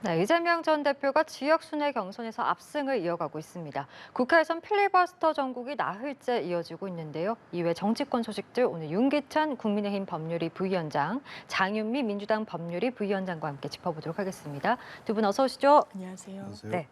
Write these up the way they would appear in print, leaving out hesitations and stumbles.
네, 이재명 전 대표가 지역 순회 경선에서 압승을 이어가고 있습니다. 국회에선 필리버스터 전국이 나흘째 이어지고 있는데요. 이외 정치권 소식들 오늘 윤기찬 국민의힘 법률위 부위원장, 장윤미 민주당 법률위 부위원장과 함께 짚어보도록 하겠습니다. 두 분 어서 오시죠. 안녕하세요. 안녕하세요. 네.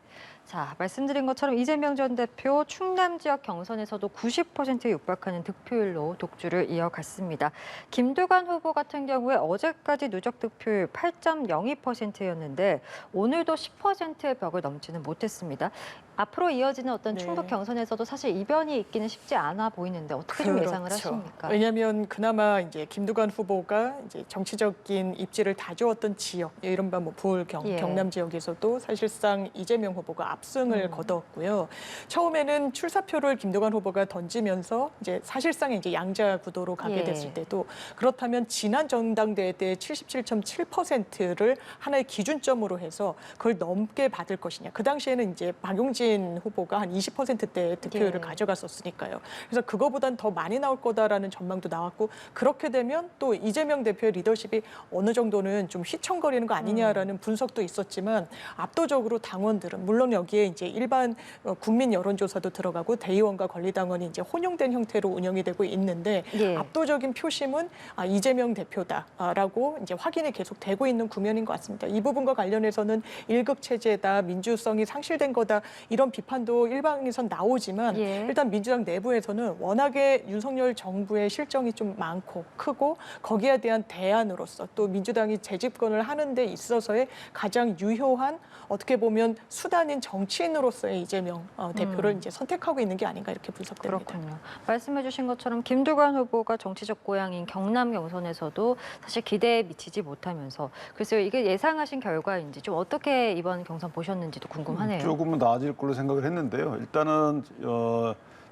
자, 말씀드린 것처럼 이재명 전 대표 충남 지역 경선에서도 90%에 육박하는 득표율로 독주를 이어갔습니다. 김두관 후보 같은 경우에 어제까지 누적 득표율 8.02%였는데 오늘도 10%의 벽을 넘지는 못했습니다. 앞으로 이어지는 어떤 네. 충북 경선에서도 사실 이변이 있기는 쉽지 않아 보이는데 어떻게 좀 예상을 하십니까? 왜냐하면 그나마 이제 김두관 후보가 이제 정치적인 입지를 다져왔던 지역, 이른바 뭐 부울 경남 지역에서도 사실상 이재명 후보가 압승을 거뒀고요. 처음에는 출사표를 김두관 후보가 던지면서 이제 사실상 이제 양자 구도로 가게 됐을 때도 그렇다면 지난 전당대회 때 77.7%를 하나의 기준점으로 해서 그걸 넘게 받을 것이냐. 그 당시에는 이제 박용진 후보가 한 20%대의 득표율을 가져갔었으니까요. 그래서 그거보단 더 많이 나올 거다라는 전망도 나왔고 그렇게 되면 또 이재명 대표의 리더십이 어느 정도는 좀 휘청거리는 거 아니냐라는 분석도 있었지만 압도적으로 당원들은 물론 여기에 이제 일반 국민 여론조사도 들어가고 대의원과 권리당원이 이제 혼용된 형태로 운영이 되고 있는데 압도적인 표심은 이재명 대표다라고 이제 확인이 계속 되고 있는 국면인 것 같습니다. 이 부분과 관련해서는 일극 체제다, 민주성이 상실된 거다 이런 비판도 일방에선 나오지만 일단 민주당 내부에서는 워낙에 윤석열 정부의 실정이 좀 많고 크고 거기에 대한 대안으로서 또 민주당이 재집권을 하는 데 있어서의 가장 유효한 어떻게 보면 수단인 정치인으로서의 이재명 대표를 이제 선택하고 있는 게 아닌가 이렇게 분석됩니다. 그렇군요. 말씀해 주신 것처럼 김두관 후보가 정치적 고향인 경남 경선에서도 사실 기대에 미치지 못하면서 글쎄요, 이게 예상하신 결과인지 좀 어떻게 이번 경선 보셨는지도 궁금하네요. 조금은 나아질 걸로 생각을 했는데요. 일단은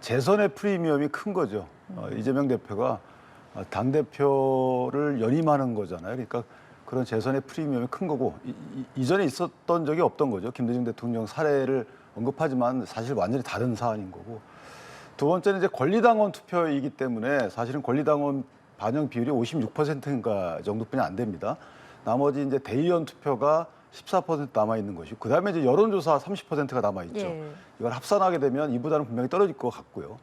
재선의 프리미엄이 큰 거죠. 이재명 대표가 당대표를 연임하는 거잖아요. 그러니까 그런 재선의 프리미엄이 큰 거고 이전에 있었던 적이 없던 거죠. 김대중 대통령 사례를 언급하지만 사실 완전히 다른 사안인 거고. 두 번째는 이제 권리당원 투표이기 때문에 사실은 권리당원 반영 비율이 56%인가 정도뿐이 안 됩니다. 나머지 이제 대의원 투표가 14% 남아 있는 것이고 그다음에 이제 여론조사 30%가 남아 있죠. 이걸 합산하게 되면 이보다는 분명히 떨어질 것 같고요.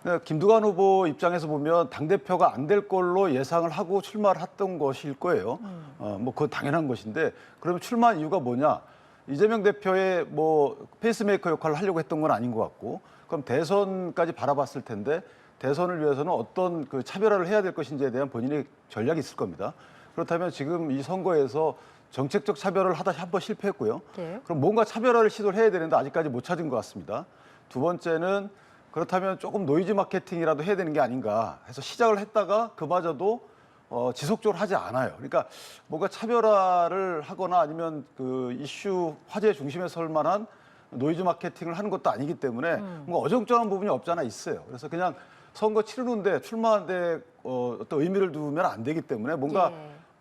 그러니까 김두관 후보 입장에서 보면 당대표가 안 될 걸로 예상을 하고 출마를 했던 것일 거예요. 뭐 그건 당연한 것인데 그러면 출마한 이유가 뭐냐? 이재명 대표의 뭐 페이스메이커 역할을 하려고 했던 건 아닌 것 같고 그럼 대선까지 바라봤을 텐데 대선을 위해서는 어떤 그 차별화를 해야 될 것인지에 대한 본인의 전략이 있을 겁니다. 그렇다면 지금 이 선거에서 정책적 차별을 하다 한 번 실패했고요. 그럼 뭔가 차별화를 시도를 해야 되는데 아직까지 못 찾은 것 같습니다. 두 번째는 그렇다면 조금 노이즈 마케팅이라도 해야 되는 게 아닌가 해서 시작을 했다가 그마저도 지속적으로 하지 않아요. 그러니까 뭔가 차별화를 하거나 아니면 그 이슈 화제 중심에 설 만한 노이즈 마케팅을 하는 것도 아니기 때문에 뭔가 어정쩡한 부분이 없지 않아 있어요. 그래서 그냥 선거 치르는데 출마하는데 어떤 의미를 두면 안 되기 때문에 뭔가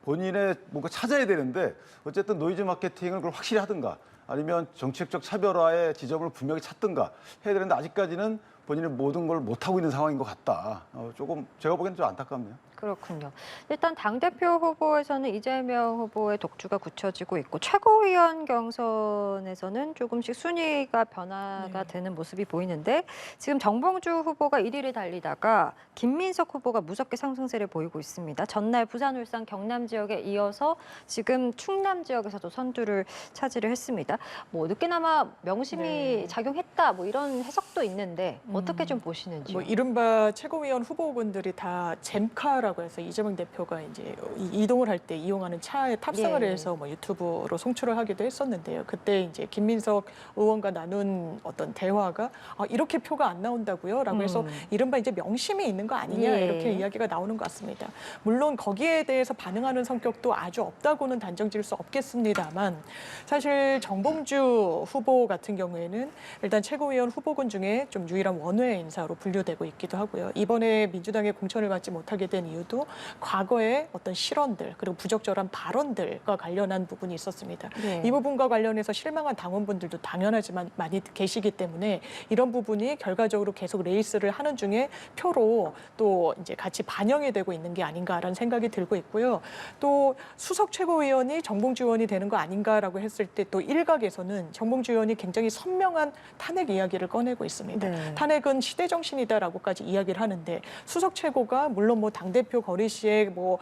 본인의 뭔가 찾아야 되는데 어쨌든 노이즈 마케팅을 그걸 확실히 하든가 아니면 정책적 차별화의 지점을 분명히 찾든가 해야 되는데 아직까지는 본인의 모든 걸 못하고 있는 상황인 것 같다. 조금 제가 보기에는 좀 안타깝네요. 그렇군요. 일단 당대표 후보에서는 이재명 후보의 독주가 굳혀지고 있고 최고위원 경선에서는 조금씩 순위가 변화가 되는 모습이 보이는데 지금 정봉주 후보가 1위를 달리다가 김민석 후보가 무섭게 상승세를 보이고 있습니다. 전날 부산, 울산, 경남 지역에 이어서 지금 충남 지역에서도 선두를 차지를 했습니다. 뭐 늦게나마 명심이 작용했다 뭐 이런 해석도 있는데 어떻게 좀 보시는지요? 뭐 이른바 최고위원 후보군들이 다 잼카라고 해서 이재명 대표가 이제 이동을 할 때 이용하는 차에 탑승을 해서 뭐 유튜브로 송출을 하기도 했었는데요. 그때 이제 김민석 의원과 나눈 어떤 대화가 이렇게 표가 안 나온다고요?라고 해서 이른바 이제 명심이 있는 거 아니냐 이렇게 이야기가 나오는 것 같습니다. 물론 거기에 대해서 반응하는 성격도 아주 없다고는 단정지을 수 없겠습니다만 사실 정봉주 후보 같은 경우에는 일단 최고위원 후보군 중에 좀 유일한 원외 인사로 분류되고 있기도 하고요. 이번에 민주당의 공천을 받지 못하게 된 이유 이유도 과거의 어떤 실언들 그리고 부적절한 발언들과 관련한 부분이 있었습니다. 네. 이 부분과 관련해서 실망한 당원분들도 당연하지만 많이 계시기 때문에 이런 부분이 결과적으로 계속 레이스를 하는 중에 표로 또 이제 같이 반영이 되고 있는 게 아닌가라는 생각이 들고 있고요. 또 수석 최고위원이 정봉주 의원이 되는 거 아닌가라고 했을 때 또 일각에서는 정봉주 의원이 굉장히 선명한 탄핵 이야기를 꺼내고 있습니다. 네. 탄핵은 시대 정신이다라고까지 이야기를 하는데 수석 최고가 물론 뭐 당대표 거리 시에 뭐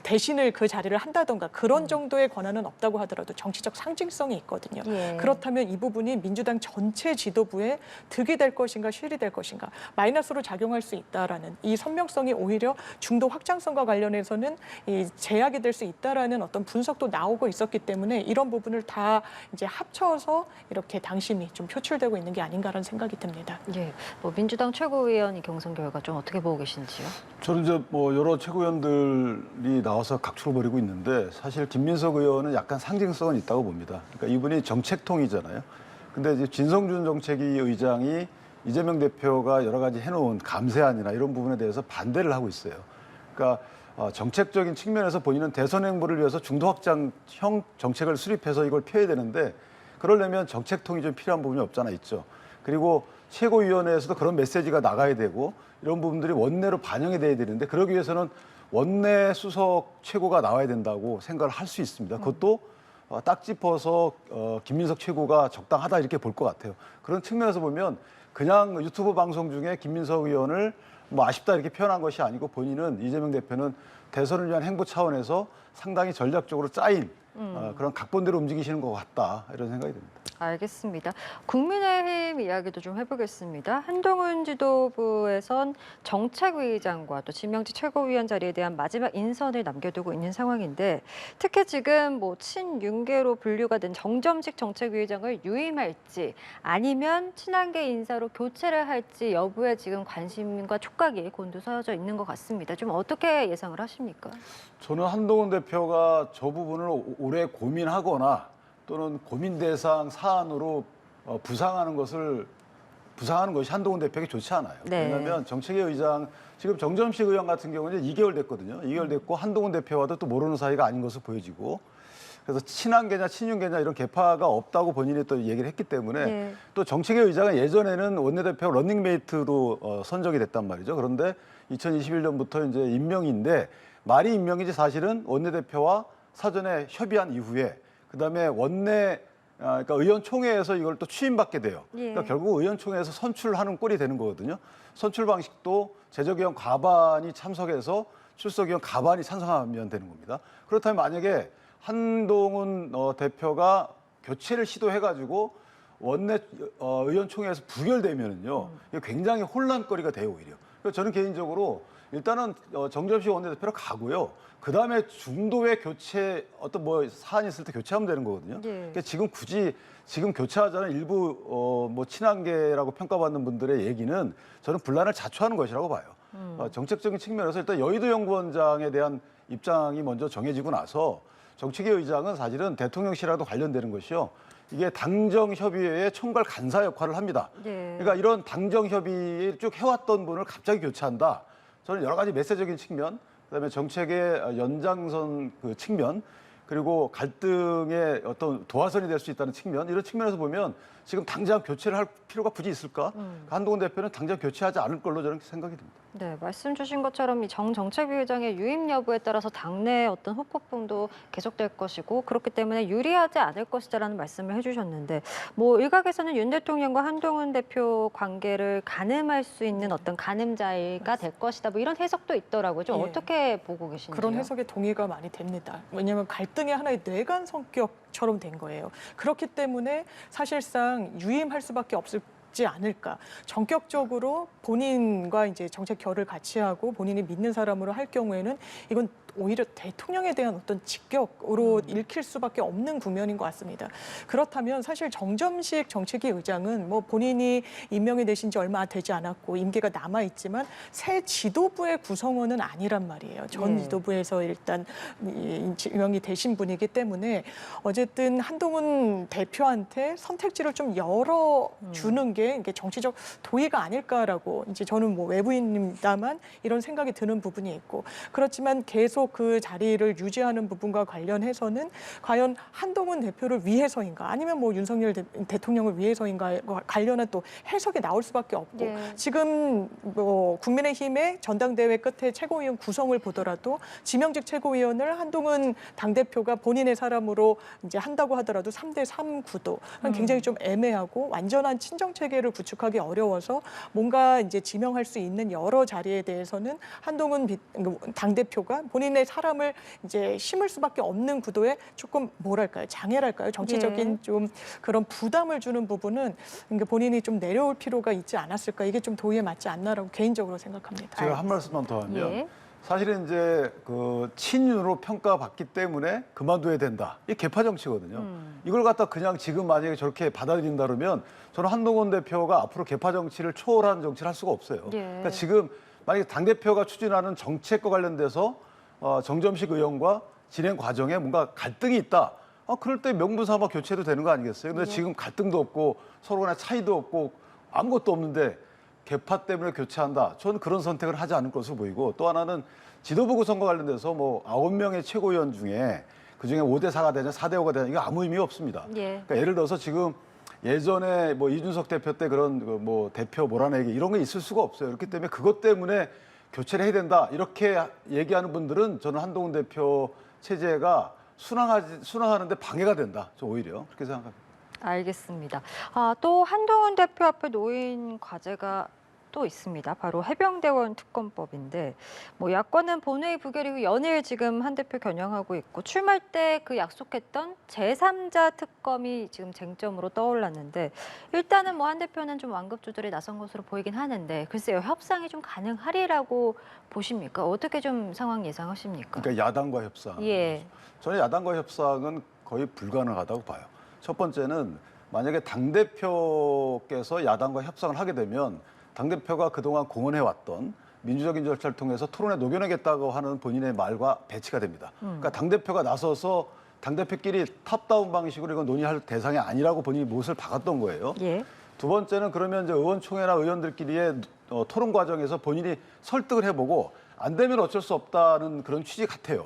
대신을 그 자리를 한다던가 그런 정도의 권한은 없다고 하더라도 정치적 상징성이 있거든요. 예. 그렇다면 이 부분이 민주당 전체 지도부에 득이 될 것인가 실이 될 것인가 마이너스로 작용할 수 있다라는 이 선명성이 오히려 중도 확장성과 관련해서는 이 제약이 될 수 있다라는 어떤 분석도 나오고 있었기 때문에 이런 부분을 다 이제 합쳐서 이렇게 당심이 좀 표출되고 있는 게 아닌가라는 생각이 듭니다. 예. 뭐 민주당 최고위원이 경선 결과 좀 어떻게 보고 계신지요? 저는 이제 뭐 여러 최고위원들이 나와서 각축을 벌이고 있는데 사실 김민석 의원은 약간 상징성은 있다고 봅니다. 그러니까 이분이 정책통이잖아요. 근데 이제 진성준 정책위 의장이 이재명 대표가 여러 가지 해놓은 감세안이나 이런 부분에 대해서 반대를 하고 있어요. 그러니까 정책적인 측면에서 본인은 대선 행보를 위해서 중도 확장형 정책을 수립해서 이걸 펴야 되는데 그러려면 정책통이 좀 필요한 부분이 없잖아 있죠. 그리고 최고위원회에서도 그런 메시지가 나가야 되고 이런 부분들이 원내로 반영이 돼야 되는데 그러기 위해서는 원내 수석 최고가 나와야 된다고 생각을 할 수 있습니다. 그것도 딱 짚어서 김민석 최고가 적당하다 이렇게 볼 것 같아요. 그런 측면에서 보면 그냥 유튜브 방송 중에 김민석 의원을 뭐 아쉽다 이렇게 표현한 것이 아니고 본인은 이재명 대표는 대선을 위한 행보 차원에서 상당히 전략적으로 짜인 그런 각본대로 움직이시는 것 같다 이런 생각이 듭니다. 알겠습니다. 국민의힘 이야기도 좀 해보겠습니다. 한동훈 지도부에선 정책위의장과 또 지명직 최고위원 자리에 대한 마지막 인선을 남겨두고 있는 상황인데 특히 지금 뭐 친윤계로 분류가 된 정점식 정책위의장을 유임할지 아니면 친한계 인사로 교체를 할지 여부에 지금 관심과 촉각이 곤두서져 있는 것 같습니다. 좀 어떻게 예상을 하십니까? 저는 한동훈 대표가 저 부분을 오래 고민하거나 또는 고민 대상 사안으로 부상하는 것이 한동훈 대표에게 좋지 않아요. 네. 왜냐하면 정책위 의장 지금 정점식 의원 같은 경우는 2개월 됐거든요. 2개월 됐고 한동훈 대표와도 또 모르는 사이가 아닌 것으로 보여지고 그래서 친한계냐 친윤계냐 이런 계파가 없다고 본인이 또 얘기를 했기 때문에 네. 또 정책위 의장은 예전에는 원내대표 런닝메이트로 선정이 됐단 말이죠. 그런데 2021년부터 이제 임명인데 말이 임명이지 사실은 원내대표와 사전에 협의한 이후에 그다음에 그러니까 의원총회에서 이걸 또 취임받게 돼요. 예. 그러니까 결국 의원총회에서 선출하는 꼴이 되는 거거든요. 선출 방식도 재적의원 과반이 참석해서 출석의원 과반이 찬성하면 되는 겁니다. 그렇다면 만약에 한동훈 대표가 교체를 시도해가지고 원내 의원총회에서 부결되면은요, 이게 굉장히 혼란거리가 돼요 오히려. 그래서 저는 개인적으로 일단은 정점식 원내대표로 가고요. 그 다음에 중도의 교체 어떤 뭐 사안이 있을 때 교체하면 되는 거거든요. 예. 그러니까 지금 굳이 지금 교체하자는 일부 뭐 친한계라고 평가받는 분들의 얘기는 저는 분란을 자초하는 것이라고 봐요. 정책적인 측면에서 일단 여의도 연구원장에 대한 입장이 먼저 정해지고 나서 정책위 의장은 사실은 대통령실하고도 관련되는 것이요. 이게 당정협의회의 총괄 간사 역할을 합니다. 예. 그러니까 이런 당정협의를 쭉 해왔던 분을 갑자기 교체한다. 저는 여러 가지 메시적인 측면, 그다음에 정책의 연장선 그 측면, 그리고 갈등의 어떤 도화선이 될 수 있다는 측면, 이런 측면에서 보면 지금 당장 교체를 할 필요가 굳이 있을까? 한동훈 대표는 당장 교체하지 않을 걸로 저는 생각이 듭니다. 네, 말씀 주신 것처럼 이 정책위 의장의 유임 여부에 따라서 당내 어떤 후폭풍도 계속될 것이고 그렇기 때문에 유리하지 않을 것이다라는 말씀을 해주셨는데 뭐 일각에서는 윤 대통령과 한동훈 대표 관계를 가늠할 수 있는 어떤 가늠자가 될 것이다 뭐 이런 해석도 있더라고요. 좀 예. 어떻게 보고 계신지요? 그런 해석에 동의가 많이 됩니다. 왜냐하면 갈등의 하나의 뇌관 성격처럼 된 거예요. 그렇기 때문에 사실상 유임할 수밖에 없지 않을까. 전격적으로 본인과 이제 정책 결을 같이 하고 본인이 믿는 사람으로 할 경우에는 이건 오히려 대통령에 대한 어떤 직격으로 읽힐 수밖에 없는 국면인 것 같습니다. 그렇다면 사실 정점식 정책위 의장은 뭐 본인이 임명이 되신 지 얼마 되지 않았고 임기가 남아 있지만 새 지도부의 구성원은 아니란 말이에요. 전 지도부에서 일단 임명이 되신 분이기 때문에 어쨌든 한동훈 대표한테 선택지를 좀 열어주는 게 게 이게 정치적 도의가 아닐까라고 이제 저는 뭐 외부인입니다만 이런 생각이 드는 부분이 있고 그렇지만 계속 그 자리를 유지하는 부분과 관련해서는 과연 한동훈 대표를 위해서인가 아니면 뭐 윤석열 대통령을 위해서인가 관련한 또 해석이 나올 수밖에 없고 예. 지금 뭐 국민의힘의 전당대회 끝에 최고위원 구성을 보더라도 지명직 최고위원을 한동훈 당대표가 본인의 사람으로 이제 한다고 하더라도 3대3 구도 굉장히 좀 애매하고 완전한 친정 체계를 구축하기 어려워서 뭔가 이제 지명할 수 있는 여러 자리에 대해서는 한동훈 당대표가 본인의 사람을 이제 심을 수밖에 없는 구도에 조금 뭐랄까요 장애랄까요 정치적인 예. 좀 그런 부담을 주는 부분은 본인이 좀 내려올 필요가 있지 않았을까 이게 좀 도의에 맞지 않나라고 개인적으로 생각합니다. 제가 한 말씀만 더 하면 예. 사실은 이제 그 친윤으로 평가받기 때문에 그만둬야 된다. 이게 개파 정치거든요. 이걸 갖다 그냥 지금 만약에 저렇게 받아들인다 그러면 저는 한동훈 대표가 앞으로 개파 정치를 초월한 정치를 할 수가 없어요. 예. 그러니까 지금 만약에 당대표가 추진하는 정책과 관련돼서 정점식 의원과 진행 과정에 뭔가 갈등이 있다. 그럴 때 명분삼아 교체도 되는 거 아니겠어요? 근데 지금 갈등도 없고 서로 간에 차이도 없고 아무것도 없는데 개파 때문에 교체한다. 저는 그런 선택을 하지 않을 것으로 보이고 또 하나는 지도부 구성과 관련돼서 뭐 9명의 최고위원 중에 그중에 5대4가 되냐 4대5가 되냐 이거 아무 의미 없습니다. 예. 그러니까 예를 들어서 지금 예전에 뭐 이준석 대표 때 그런 그 뭐 대표 몰아내기 이런 게 있을 수가 없어요. 그렇기 때문에 그것 때문에 교체를 해야 된다. 이렇게 얘기하는 분들은 저는 한동훈 대표 체제가 순항하는데 방해가 된다. 저 오히려 그렇게 생각합니다. 알겠습니다. 또 한동훈 대표 앞에 놓인 과제가 또 있습니다. 바로 해병대원 특검법인데 뭐 야권은 본회의 부결 이후 연일 지금 한 대표 겨냥하고 있고 출마할 때 그 약속했던 제3자 특검이 지금 쟁점으로 떠올랐는데 일단은 뭐 한 대표는 좀 완급 조절에 나선 것으로 보이긴 하는데 글쎄요 협상이 좀 가능하리라고 보십니까? 어떻게 좀 상황 예상하십니까? 그러니까 야당과 협상. 예. 저는 야당과 협상은 거의 불가능하다고 봐요. 첫 번째는 만약에 당대표께서 야당과 협상을 하게 되면 당대표가 그동안 공언해왔던 민주적인 절차를 통해서 토론에 녹여내겠다고 하는 본인의 말과 배치가 됩니다. 그러니까 당대표가 나서서 당대표끼리 탑다운 방식으로 이건 논의할 대상이 아니라고 본인이 못을 박았던 거예요. 예. 두 번째는 그러면 이제 의원총회나 의원들끼리의 토론 과정에서 본인이 설득을 해보고 안 되면 어쩔 수 없다는 그런 취지 같아요.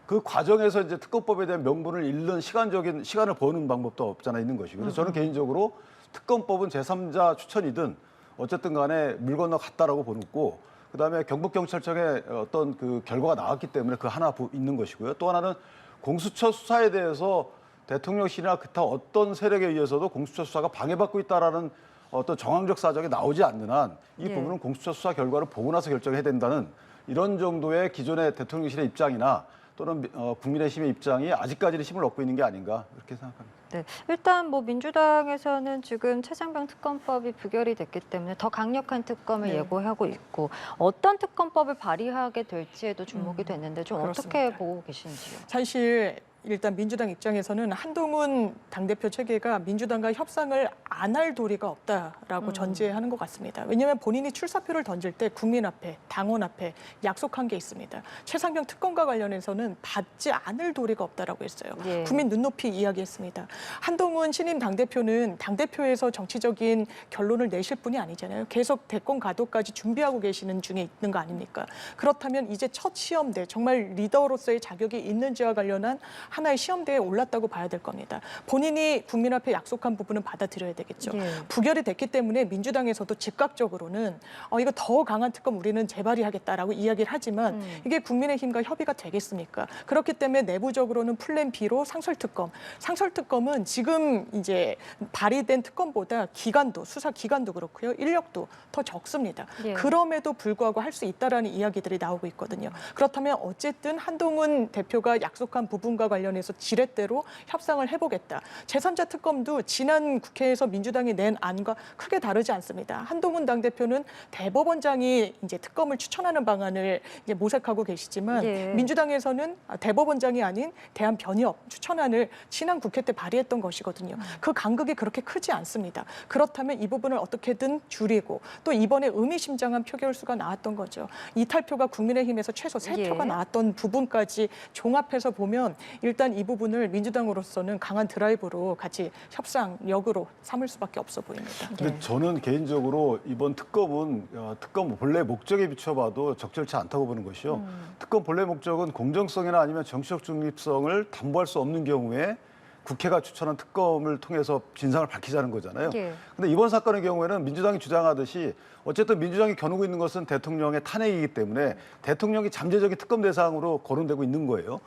그 과정에서 이제 특검법에 대한 명분을 잃는 시간적인 시간을 버는 방법도 없잖아 있는 것이고. 그래서 저는 개인적으로 특검법은 제3자 추천이든 어쨌든 간에 물 건너 갔다라고 보고 그다음에 경북경찰청에 어떤 그 결과가 나왔기 때문에 그 하나 있는 것이고요. 또 하나는 공수처 수사에 대해서 대통령실이나 기타 어떤 세력에 의해서도 공수처 수사가 방해받고 있다라는 어떤 정황적 사정이 나오지 않는 한 이 예. 부분은 공수처 수사 결과를 보고 나서 결정해야 된다는 이런 정도의 기존의 대통령실의 입장이나 또는 국민의힘의 입장이 아직까지는 힘을 얻고 있는 게 아닌가 그렇게 생각합니다. 네, 일단 뭐 민주당에서는 지금 최장병 특검법이 부결이 됐기 때문에 더 강력한 특검을 네. 예고하고 있고 어떤 특검법을 발의하게 될지에도 주목이 됐는데 좀 어떻게 그렇습니다. 보고 계신지요? 사실 일단 민주당 입장에서는 한동훈 당대표 체계가 민주당과 협상을 안 할 도리가 없다라고 전제하는 것 같습니다. 왜냐하면 본인이 출사표를 던질 때 국민 앞에, 당원 앞에 약속한 게 있습니다. 최상병 특검과 관련해서는 받지 않을 도리가 없다라고 했어요. 예. 국민 눈높이 이야기했습니다. 한동훈 신임 당대표는 당대표에서 정치적인 결론을 내실 분이 아니잖아요. 계속 대권 가도까지 준비하고 계시는 중에 있는 거 아닙니까? 그렇다면 이제 첫 시험대, 정말 리더로서의 자격이 있는지와 관련한 하나의 시험대에 올랐다고 봐야 될 겁니다. 본인이 국민 앞에 약속한 부분은 받아들여야 되겠죠. 예. 부결이 됐기 때문에 민주당에서도 즉각적으로는 이거 더 강한 특검 우리는 재발의하겠다라고 이야기를 하지만 이게 국민의힘과 협의가 되겠습니까? 그렇기 때문에 내부적으로는 플랜 B로 상설특검. 상설특검은 지금 이제 발의된 특검보다 기간도, 수사 기간도 그렇고요. 인력도 더 적습니다. 예. 그럼에도 불구하고 할 수 있다라는 이야기들이 나오고 있거든요. 그렇다면 어쨌든 한동훈 대표가 약속한 부분과 관련해서 지렛대로 협상을 해보겠다. 제3자 특검도 지난 국회에서 민주당이 낸 안과 크게 다르지 않습니다. 한동훈 당대표는 대법원장이 이제 특검을 추천하는 방안을 이제 모색하고 계시지만 예. 민주당에서는 대법원장이 아닌 대한변협 추천안을 지난 국회 때 발의했던 것이거든요. 그 간극이 그렇게 크지 않습니다. 그렇다면 이 부분을 어떻게든 줄이고 또 이번에 의미심장한 표결수가 나왔던 거죠. 이탈표가 국민의힘에서 최소 3표가 예. 나왔던 부분까지 종합해서 보면 일단 이 부분을 민주당으로서는 강한 드라이브로 같이 협상력으로 삼을 수밖에 없어 보입니다. 근데 저는 개인적으로 이번 특검은 특검 본래 목적에 비춰봐도 적절치 않다고 보는 것이요. 특검 본래 목적은 공정성이나 아니면 정치적 중립성을 담보할 수 없는 경우에 국회가 추천한 특검을 통해서 진상을 밝히자는 거잖아요. 예. 근데 이번 사건의 경우에는 민주당이 주장하듯이 어쨌든 민주당이 겨누고 있는 것은 대통령의 탄핵이기 때문에 대통령이 잠재적인 특검 대상으로 거론되고 있는 거예요.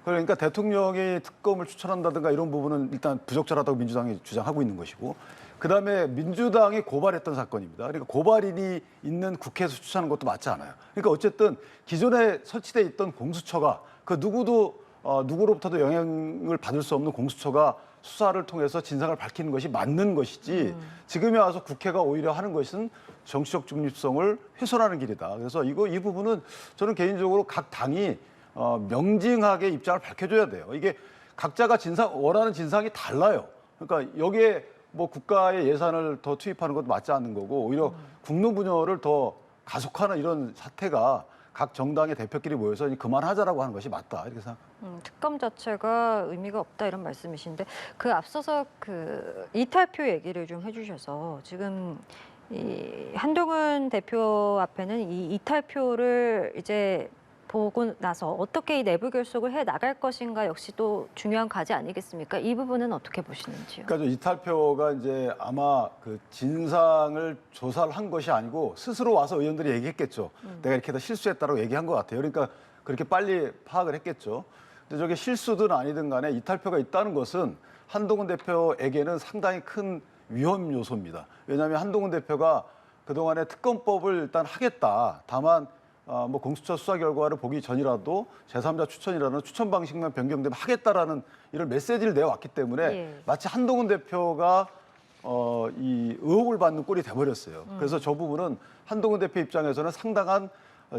그러니까 대통령이 특검을 추천한다든가 이런 부분은 일단 부적절하다고 민주당이 주장하고 있는 것이고, 그다음에 민주당이 고발했던 사건입니다. 그러니까 고발인이 있는 국회에서 추천하는 것도 맞지 않아요. 그러니까 어쨌든 기존에 설치돼 있던 공수처가 그 누구로부터도 영향을 받을 수 없는 공수처가 수사를 통해서 진상을 밝히는 것이 맞는 것이지, 지금에 와서 국회가 오히려 하는 것은 정치적 중립성을 훼손하는 길이다. 그래서 이 부분은 저는 개인적으로 각 당이 명징하게 입장을 밝혀줘야 돼요. 이게 각자가 원하는 진상이 달라요. 그러니까 여기에 뭐 국가의 예산을 더 투입하는 것도 맞지 않는 거고, 오히려 국론 분열을 더 가속하는 이런 사태가 각 정당의 대표끼리 모여서 그만하자라고 하는 것이 맞다, 이렇게 생각합니다. 특검 자체가 의미가 없다 이런 말씀이신데, 그 앞서서 그 이탈표 얘기를 좀 해주셔서, 지금 이 한동훈 대표 앞에는 이 이탈표를 이제 보고 나서 어떻게 이 내부 결속을 해 나갈 것인가 역시 또 중요한 과제 아니겠습니까? 이 부분은 어떻게 보시는지요? 그러니까 이탈표가 이제 아마 그 진상을 조사를 한 것이 아니고 스스로 와서 의원들이 얘기했겠죠. 내가 이렇게 다 실수했다라고 얘기한 것 같아요. 그러니까 그렇게 빨리 파악을 했겠죠. 근데 저게 실수든 아니든 간에 이탈표가 있다는 것은 한동훈 대표에게는 상당히 큰 위험 요소입니다. 왜냐하면 한동훈 대표가 그동안에 특검법을 일단 하겠다. 다만 뭐 공수처 수사 결과를 보기 전이라도 제3자 추천이라는 추천 방식만 변경되면 하겠다라는 이런 메시지를 내왔기 때문에 예. 마치 한동훈 대표가 이 의혹을 받는 꼴이 돼버렸어요. 그래서 저 부분은 한동훈 대표 입장에서는 상당한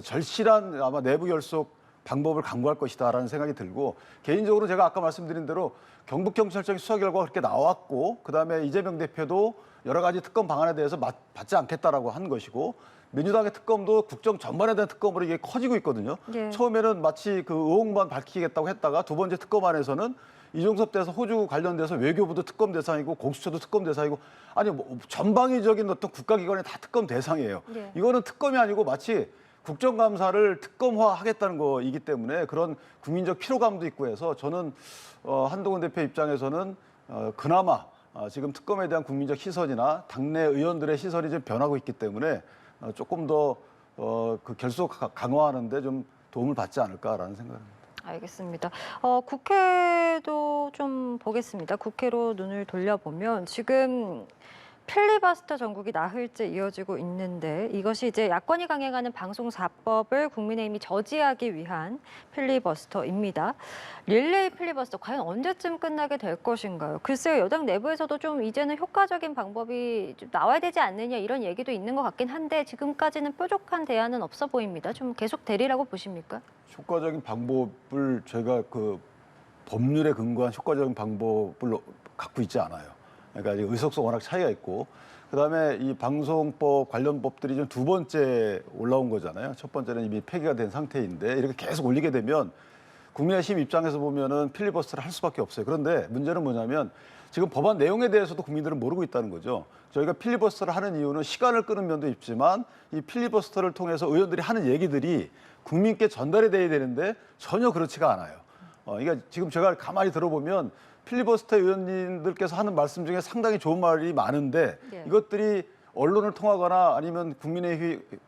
절실한 아마 내부 결속 방법을 강구할 것이다라는 생각이 들고, 개인적으로 제가 아까 말씀드린 대로 경북경찰청의 수사 결과가 그렇게 나왔고, 그다음에 이재명 대표도 여러 가지 특검 방안에 대해서 받지 않겠다라고 한 것이고, 민주당의 특검도 국정 전반에 대한 특검으로 이게 커지고 있거든요. 예. 처음에는 마치 그 의혹만 밝히겠다고 했다가 두 번째 특검안에서는 이종섭 대사 호주 관련돼서 외교부도 특검 대상이고 공수처도 특검 대상이고, 아니 뭐 전방위적인 어떤 국가기관이 다 특검 대상이에요. 예. 이거는 특검이 아니고 마치 국정감사를 특검화하겠다는 거이기 때문에 그런 국민적 피로감도 있고 해서 저는 한동훈 대표 입장에서는 그나마 지금 특검에 대한 국민적 시선이나 당내 의원들의 시선이 좀 변하고 있기 때문에 조금 더 그 결속 강화하는데 좀 도움을 받지 않을까라는 생각입니다. 알겠습니다. 국회도 좀 보겠습니다. 국회로 눈을 돌려보면 지금 필리버스터 전국이 나흘째 이어지고 있는데, 이것이 이제 야권이 강행하는 방송사법을 국민의힘이 저지하기 위한 필리버스터입니다. 릴레이 필리버스터 과연 언제쯤 끝나게 될 것인가요? 글쎄요, 여당 내부에서도 좀 이제는 효과적인 방법이 좀 나와야 되지 않느냐 이런 얘기도 있는 것 같긴 한데, 지금까지는 뾰족한 대안은 없어 보입니다. 좀 계속 되리라고 보십니까? 효과적인 방법을 저희가 그 법률에 근거한 효과적인 방법을 갖고 있지 않아요. 그러니까 의석수 워낙 차이가 있고, 그다음에 이 방송법 관련 법들이 좀 두 번째 올라온 거잖아요. 첫 번째는 이미 폐기가 된 상태인데 이렇게 계속 올리게 되면 국민의힘 입장에서 보면은 필리버스터를 할 수밖에 없어요. 그런데 문제는 뭐냐면 지금 법안 내용에 대해서도 국민들은 모르고 있다는 거죠. 저희가 필리버스터를 하는 이유는 시간을 끄는 면도 있지만 이 필리버스터를 통해서 의원들이 하는 얘기들이 국민께 전달이 돼야 되는데 전혀 그렇지가 않아요. 그러니까 지금 제가 가만히 들어보면 필리버스터 의원님들께서 하는 말씀 중에 상당히 좋은 말이 많은데 네. 이것들이 언론을 통하거나 아니면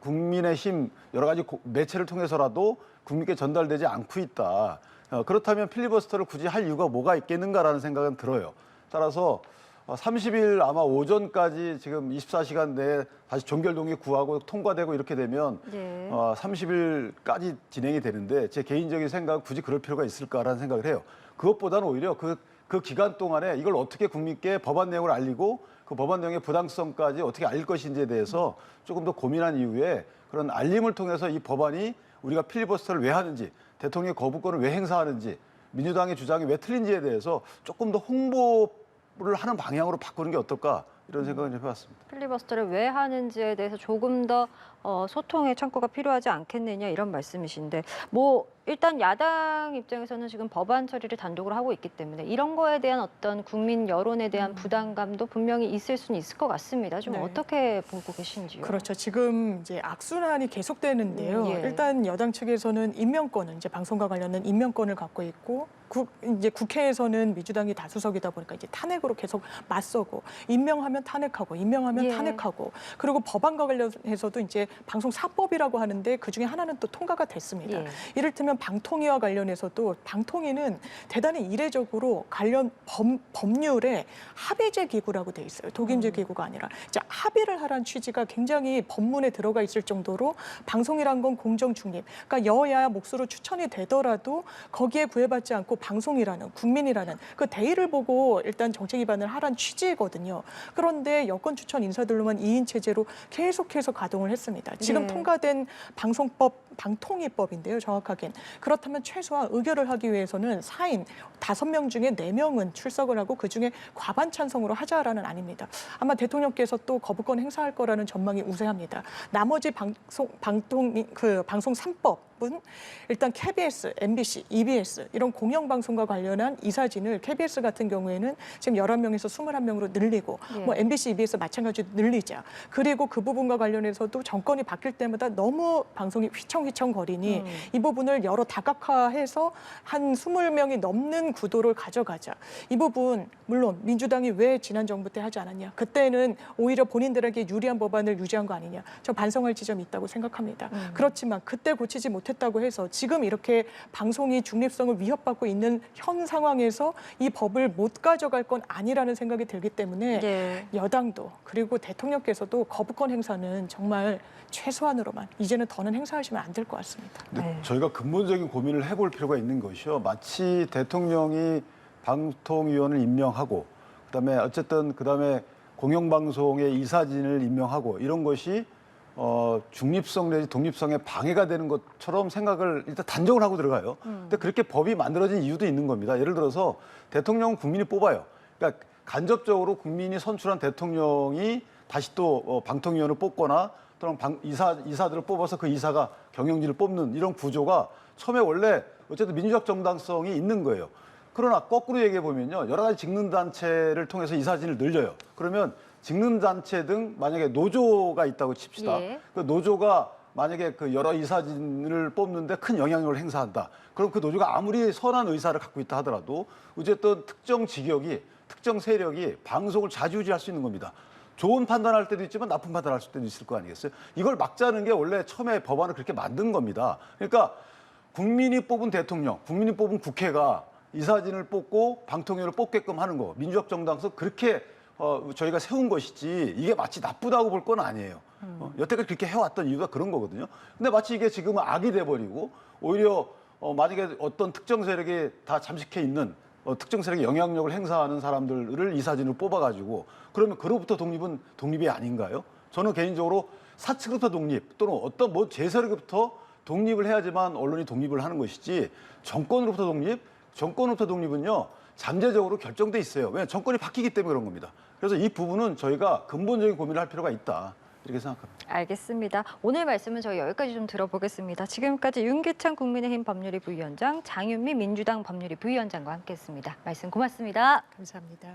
국민의힘 여러 가지 매체를 통해서라도 국민께 전달되지 않고 있다. 그렇다면 필리버스터를 굳이 할 이유가 뭐가 있겠는가라는 생각은 들어요. 따라서 30일 아마 오전까지 지금 24시간 내에 다시 종결동의 구하고 통과되고 이렇게 되면 네. 30일까지 진행이 되는데 제 개인적인 생각은 굳이 그럴 필요가 있을까라는 생각을 해요. 그것보다는 오히려 그 기간 동안에 이걸 어떻게 국민께 법안 내용을 알리고 그 법안 내용의 부당성까지 어떻게 알릴 것인지에 대해서 조금 더 고민한 이후에 그런 알림을 통해서 이 법안이 우리가 필리버스터를 왜 하는지, 대통령의 거부권을 왜 행사하는지, 민주당의 주장이 왜 틀린지에 대해서 조금 더 홍보를 하는 방향으로 바꾸는 게 어떨까 이런 생각을 좀 해봤습니다. 필리버스터를 왜 하는지에 대해서 조금 더 소통의 창구가 필요하지 않겠느냐 이런 말씀이신데, 뭐 일단 야당 입장에서는 지금 법안 처리를 단독으로 하고 있기 때문에 이런 거에 대한 어떤 국민 여론에 대한 부담감도 분명히 있을 수는 있을 것 같습니다. 좀 네. 어떻게 보고 계신지요? 그렇죠. 지금 이제 악순환이 계속되는데요. 예. 일단 여당 측에서는 임명권은 이제 방송과 관련된 임명권을 갖고 있고 이제 국회에서는 민주당이 다수석이다 보니까 이제 탄핵으로 계속 맞서고 임명하면 탄핵하고 임명하면 예. 탄핵하고 그리고 법안과 관련해서도 이제 방송 4법이라고 하는데 그 중에 하나는 또 통과가 됐습니다. 예. 이를테면 방통위와 관련해서도 방통위는 대단히 이례적으로 관련 법률에 합의제 기구라고 돼 있어요. 독임제 기구가 아니라 이제 합의를 하라는 취지가 굉장히 법문에 들어가 있을 정도로 방송이란 건 공정 중립. 그러니까 여야 몫으로 추천이 되더라도 거기에 구애받지 않고 방송이라는 국민이라는 그 대의를 보고 일단 정책 위반을 하라는 취지거든요. 그런데 여권 추천 인사들로만 2인 체제로 계속해서 가동을 했습니다. 지금 네. 통과된 방송법 방통위법인데요, 정확하게는. 그렇다면 최소한 의결을 하기 위해서는 4인 5명 중에 4명은 출석을 하고 그중에 과반 찬성으로 하자라는 아닙니다. 아마 대통령께서 또 거부권 행사할 거라는 전망이 우세합니다. 나머지 방송 3법은 일단 KBS, MBC, EBS 이런 공영방송과 관련한 이사진을 KBS 같은 경우에는 지금 11명에서 21명으로 늘리고 예. 뭐 MBC, EBS 마찬가지로 늘리자. 그리고 그 부분과 관련해서도 정권이 바뀔 때마다 너무 방송이 휘청휘청거리니 이 부분을 여러 다각화해서 한 20명이 넘는 구도를 가져가자. 이 부분 물론 민주당이 왜 지난 정부 때 하지 않았냐. 그때는 오히려 본인들에게 유리한 법안을 유지한 거 아니냐. 저 반성할 지점이 있다고 생각합니다. 그렇지만 그때 고치지 못했다고 해서 지금 이렇게 방송이 중립성을 위협받고 있는 현 상황에서 이 법을 못 가져갈 건 아니라는 생각이 들기 때문에 예. 여당도 그리고 대통령께서도 거부권 행사는 정말 최소한으로만 이제는 더는 행사하시면 안 될 것 같습니다. 근데 네. 저희가 근본적인 고민을 해볼 필요가 있는 것이요. 마치 대통령이 방통위원을 임명하고 그다음에 어쨌든 그다음에 공영방송의 이사진을 임명하고 이런 것이 중립성 내지 독립성에 방해가 되는 것처럼 생각을 일단 단정을 하고 들어가요. 근데 그렇게 법이 만들어진 이유도 있는 겁니다. 예를 들어서 대통령은 국민이 뽑아요. 그러니까 간접적으로 국민이 선출한 대통령이 다시 또 방통위원을 뽑거나 또는 이사들을 뽑아서 그 이사가 경영진을 뽑는 이런 구조가 처음에 원래 어쨌든 민주적 정당성이 있는 거예요. 그러나 거꾸로 얘기해 보면요. 여러 가지 직능단체를 통해서 이사진을 늘려요. 그러면 직능단체 등 만약에 노조가 있다고 칩시다. 예. 그 노조가 만약에 그 여러 이사진을 뽑는데 큰 영향력을 행사한다. 그럼 그 노조가 아무리 선한 의사를 갖고 있다 하더라도 어쨌든 특정 직역이 특정 세력이 방송을 좌지우지할 수 있는 겁니다. 좋은 판단할 때도 있지만 나쁜 판단할 때도 있을 거 아니겠어요? 이걸 막자는 게 원래 처음에 법안을 그렇게 만든 겁니다. 그러니까 국민이 뽑은 대통령, 국민이 뽑은 국회가 이사진을 뽑고 방통위원을 뽑게끔 하는 거. 민주적 정당성 그렇게 저희가 세운 것이지 이게 마치 나쁘다고 볼 건 아니에요. 여태까지 그렇게 해왔던 이유가 그런 거거든요. 근데 마치 이게 지금은 악이 돼버리고 오히려 만약에 어떤 특정 세력이 다 잠식해 있는 특정 세력이 영향력을 행사하는 사람들을 이사진으로 뽑아가지고 그러면 그로부터 독립은 독립이 아닌가요? 저는 개인적으로 사측으로부터 독립 또는 어떤 뭐 제세력부터 독립을 해야지만 언론이 독립을 하는 것이지 정권으로부터 독립은요 잠재적으로 결정돼 있어요. 왜냐하면 정권이 바뀌기 때문에 그런 겁니다. 그래서 이 부분은 저희가 근본적인 고민을 할 필요가 있다. 이렇게 생각합니다. 알겠습니다. 오늘 말씀은 저희 여기까지 좀 들어보겠습니다. 지금까지 윤기찬 국민의힘 법률위 부위원장, 장윤미 민주당 법률위 부위원장과 함께했습니다. 말씀 고맙습니다. 감사합니다.